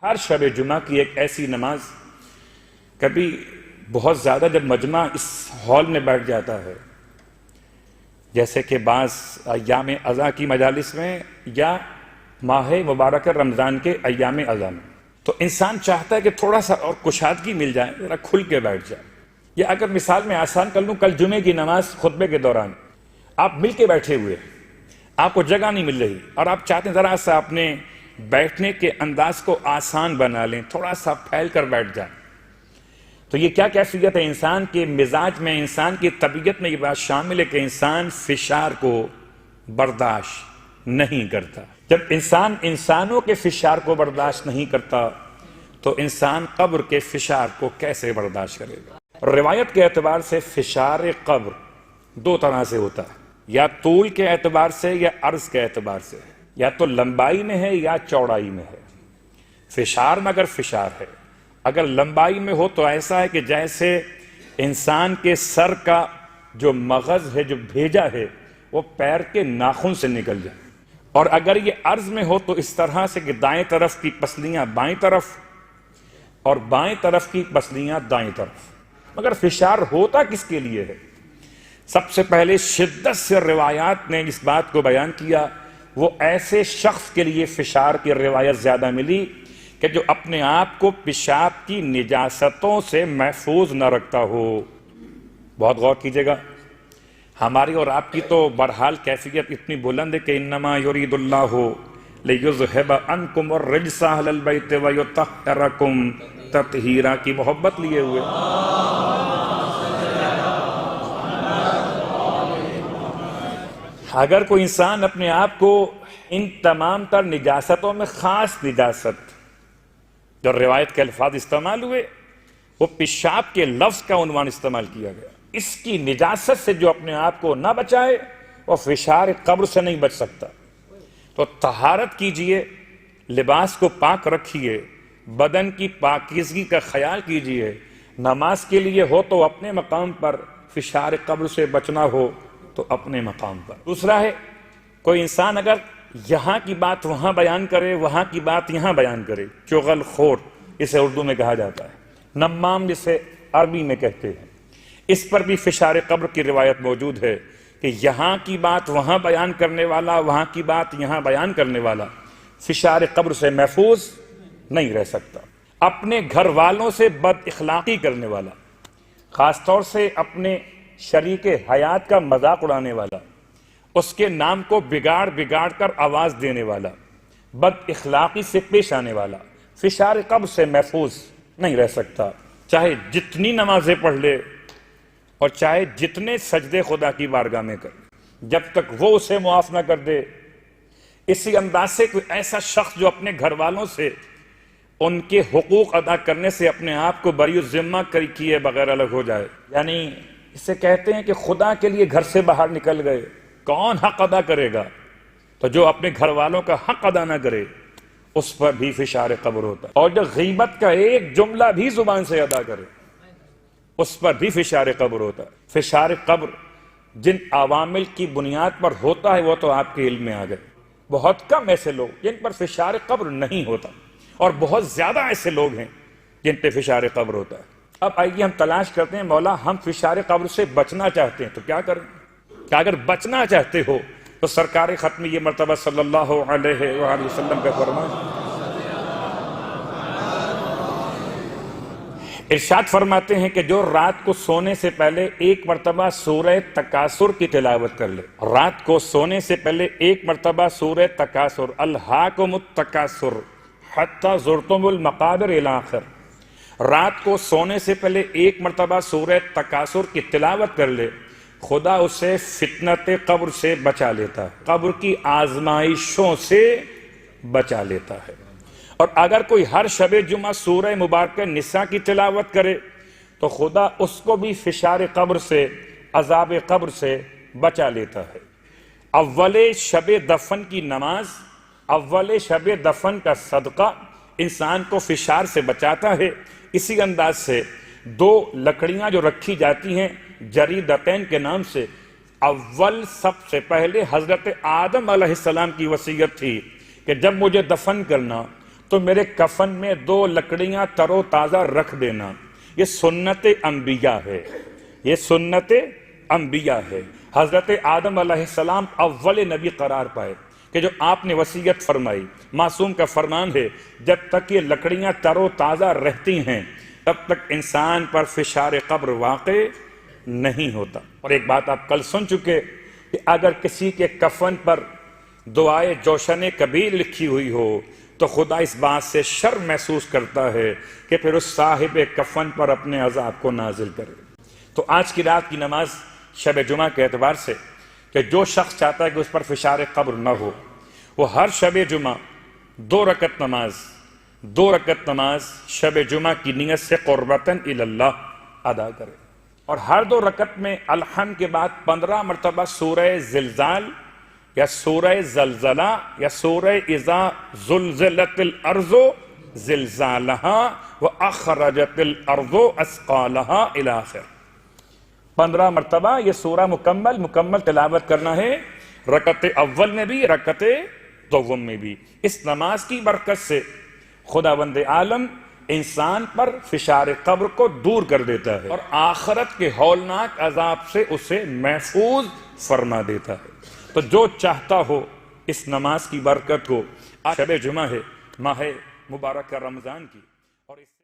ہر شب جمعہ کی ایک ایسی نماز، کبھی بہت زیادہ جب مجمع اس ہال میں بیٹھ جاتا ہے، جیسے کہ بعض ایام اذا کی مجالس میں یا ماہ مبارک رمضان کے ایام اذا میں، تو انسان چاہتا ہے کہ تھوڑا سا اور کشادگی مل جائے، ذرا کھل کے بیٹھ جائے۔ یا اگر مثال میں آسان کر لوں، کل جمعے کی نماز خطبے کے دوران آپ مل کے بیٹھے ہوئے، آپ کو جگہ نہیں مل رہی اور آپ چاہتے ہیں ذرا سا اپنے بیٹھنے کے انداز کو آسان بنا لیں، تھوڑا سا پھیل کر بیٹھ جائیں، تو یہ کیا کیفیت ہے؟ انسان کے مزاج میں، انسان کی طبیعت میں یہ بات شامل ہے کہ انسان فشار کو برداشت نہیں کرتا۔ جب انسان انسانوں کے فشار کو برداشت نہیں کرتا تو انسان قبر کے فشار کو کیسے برداشت کرے گا؟ روایت کے اعتبار سے فشار قبر دو طرح سے ہوتا ہے، یا طول کے اعتبار سے یا عرض کے اعتبار سے، یا تو لمبائی میں ہے یا چوڑائی میں ہے۔ فشار میں اگر فشار ہے، اگر لمبائی میں ہو تو ایسا ہے کہ جیسے انسان کے سر کا جو مغز ہے، جو بھیجا ہے، وہ پیر کے ناخن سے نکل جائے، اور اگر یہ عرض میں ہو تو اس طرح سے کہ دائیں طرف کی پسلیاں بائیں طرف اور بائیں طرف کی پسلیاں دائیں طرف۔ مگر فشار ہوتا کس کے لیے ہے؟ سب سے پہلے شدت سے روایات نے اس بات کو بیان کیا، وہ ایسے شخص کے لیے فشار کی روایت زیادہ ملی کہ جو اپنے آپ کو پیشاب کی نجاستوں سے محفوظ نہ رکھتا ہو۔ بہت غور کیجئے گا، ہماری اور آپ کی تو بہرحال کیفیت اتنی بلند ہے کہ انما یرید اللہ لیذھب عنکم الرجس اہل البیت ویطہرکم تطہیرا کی محبت لیے ہوئے۔ اگر کوئی انسان اپنے آپ کو ان تمام تر نجاستوں میں، خاص نجاست جو روایت کے الفاظ استعمال ہوئے وہ پیشاب کے لفظ کا عنوان استعمال کیا گیا، اس کی نجاست سے جو اپنے آپ کو نہ بچائے وہ فشار قبر سے نہیں بچ سکتا۔ تو طہارت کیجئے، لباس کو پاک رکھیے، بدن کی پاکیزگی کا خیال کیجئے، نماز کے لیے ہو تو اپنے مقام پر، فشار قبر سے بچنا ہو تو اپنے مقام پر۔ دوسرا ہے، کوئی انسان اگر یہاں کی بات وہاں بیان کرے، وہاں کی بات یہاں بیان کرے، چغل خور اسے اردو میں کہا جاتا ہے، نمام جسے عربی میں کہتے ہیں، اس پر بھی فشار قبر کی روایت موجود ہے کہ یہاں کی بات وہاں بیان کرنے والا، وہاں کی بات یہاں بیان کرنے والا فشار قبر سے محفوظ نہیں رہ سکتا۔ اپنے گھر والوں سے بد اخلاقی کرنے والا، خاص طور سے اپنے شریک حیات کا مذاق اڑانے والا، اس کے نام کو بگاڑ کر آواز دینے والا، بد اخلاقی سے پیش آنے والا فشار قبر سے محفوظ نہیں رہ سکتا، چاہے جتنی نمازیں پڑھ لے اور چاہے جتنے سجدے خدا کی بارگاہ میں کر، جب تک وہ اسے معاف نہ کر دے۔ اسی انداز سے کوئی ایسا شخص جو اپنے گھر والوں سے ان کے حقوق ادا کرنے سے اپنے آپ کو بری الذمہ کیے بغیر الگ ہو جائے، یعنی اسے کہتے ہیں کہ خدا کے لیے گھر سے باہر نکل گئے، کون حق ادا کرے گا؟ تو جو اپنے گھر والوں کا حق ادا نہ کرے اس پر بھی فشار قبر ہوتا ہے، اور جو غیبت کا ایک جملہ بھی زبان سے ادا کرے اس پر بھی فشار قبر ہوتا ہے۔ فشار قبر جن عوامل کی بنیاد پر ہوتا ہے وہ تو آپ کے علم میں آ گئے، بہت کم ایسے لوگ جن پر فشار قبر نہیں ہوتا، اور بہت زیادہ ایسے لوگ ہیں جن پہ فشار قبر ہوتا ہے۔ اب آئیے ہم تلاش کرتے ہیں، مولا ہم فشار قبر سے بچنا چاہتے ہیں تو کیا کریں؟ کہ اگر بچنا چاہتے ہو تو سرکار ختم یہ مرتبہ صلی اللہ علیہ وآلہ وسلم کا فرمان، ارشاد فرماتے ہیں کہ جو رات کو سونے سے پہلے ایک مرتبہ سورہ تکاثر کی تلاوت کر لے، رات کو سونے سے پہلے ایک مرتبہ سورہ تکاثر، الہاکم التکاثر حتی زرتم المقابر الی آخر، رات کو سونے سے پہلے ایک مرتبہ سورہ تکاثر کی تلاوت کر لے، خدا اسے فتنت قبر سے بچا لیتا ہے، قبر کی آزمائشوں سے بچا لیتا ہے۔ اور اگر کوئی ہر شب جمعہ سورہ مبارکہ نساء کی تلاوت کرے تو خدا اس کو بھی فشار قبر سے، عذاب قبر سے بچا لیتا ہے۔ اول شب دفن کی نماز، اول شب دفن کا صدقہ انسان کو فشار سے بچاتا ہے۔ اسی انداز سے دو لکڑیاں جو رکھی جاتی ہیں جریدتین کے نام سے، اول سب سے پہلے حضرت آدم علیہ السلام کی وصیت تھی کہ جب مجھے دفن کرنا تو میرے کفن میں 2 لکڑیاں تر و تازہ رکھ دینا۔ یہ سنت انبیاء ہے، یہ سنت انبیاء ہے۔ حضرت آدم علیہ السلام اول نبی قرار پائے کہ جو آپ نے وصیت فرمائی، معصوم کا فرمان ہے جب تک یہ لکڑیاں تر و تازہ رہتی ہیں تب تک انسان پر فشار قبر واقع نہیں ہوتا۔ اور ایک بات آپ کل سن چکے کہ اگر کسی کے کفن پر دعائے جوشن کبیر لکھی ہوئی ہو تو خدا اس بات سے شرم محسوس کرتا ہے کہ پھر اس صاحب کفن پر اپنے عذاب کو نازل کرے۔ تو آج کی رات کی نماز شب جمعہ کے اعتبار سے کہ جو شخص چاہتا ہے کہ اس پر فشار قبر نہ ہو، وہ ہر شب جمعہ 2 رکعت نماز شب جمعہ کی نیت سے قربتاً اللہ ادا کرے، اور ہر 2 رکعت میں الحمد کے بعد 15 مرتبہ سورہ زلزال یا سورہ زلزلہ یا سورہ اذا زلزلت الارض زلزالہا واخرجت الارض اثقالہا الی آخر 15 مرتبہ یہ سورہ مکمل تلاوت کرنا ہے، رکعت اول میں بھی رکعت دوم میں بھی۔ اس نماز کی برکت سے خداوند عالم انسان پر فشار قبر کو دور کر دیتا ہے اور آخرت کے ہولناک عذاب سے اسے محفوظ فرما دیتا ہے۔ تو جو چاہتا ہو اس نماز کی برکت کو، شب جمعہ ہے، ماہ مبارک رمضان کی، اور اس